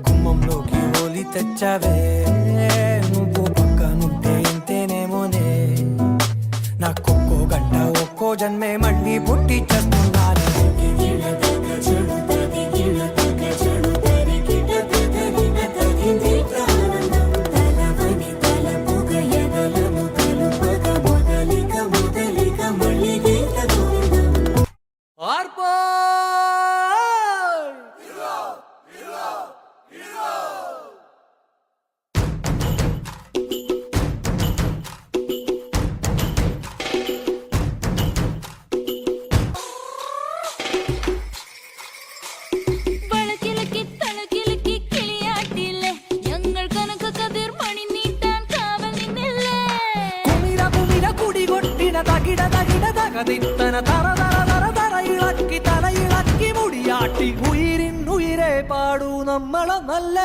గుమ్మంలోకి హోలీ తెచ్చావే నువ్వు పక్కనుంటే ఇంతేనేమోనే నాకొక్కో గంట ఒక్కో జన్మే మళ్ళీ పుట్టి చేస్తున్నాను ഉയരെ പാടൂ നമ്മളെ നല്ല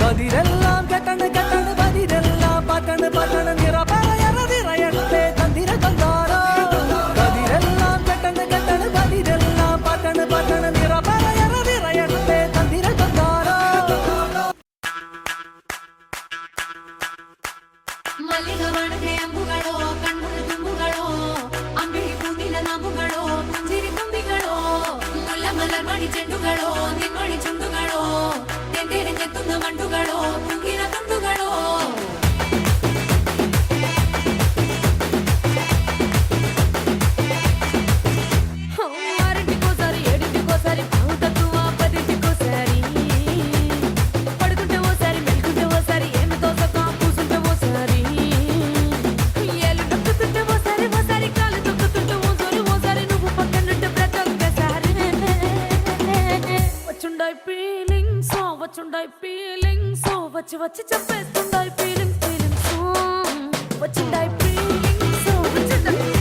കതിരെല്ലാം കെട്ടണ് കെട്ടണ് പതിരെല്ലാം പട്ടണ് പട്ടണ് നിറയറതിറയട്ടെ തന്തിര തന്താരോ കതിരെല്ലാം കെട്ടണ് കെട്ടണ് പതിരെല്ലാം പട്ടണ് പട്ടണ് നിറയറതിറയട്ടെ തന്തിര തന്താരോ മല്ലിക മണക്കെ അമ്പുകളോ കണ്ണുള്ള തുമ്പുകളോ അമ്പിളി പൂവില നാമ്പുകളോ പുഞ്ചിരി തുമ്പികളോ മുല്ല മലർ മണി ചെണ്ടുകളോ നിൻമണി ചുണ്ടുകളോ തെന്തെറിഞ്ഞെത്തുന്ന വണ്ടുകളോ പുങ്കിന തുണ്ടുകളോ వచ్చి చెప్పేస్తుండాయి ఫీలింగ్స్ వచ్చిండాయి ఫీలింగ్స్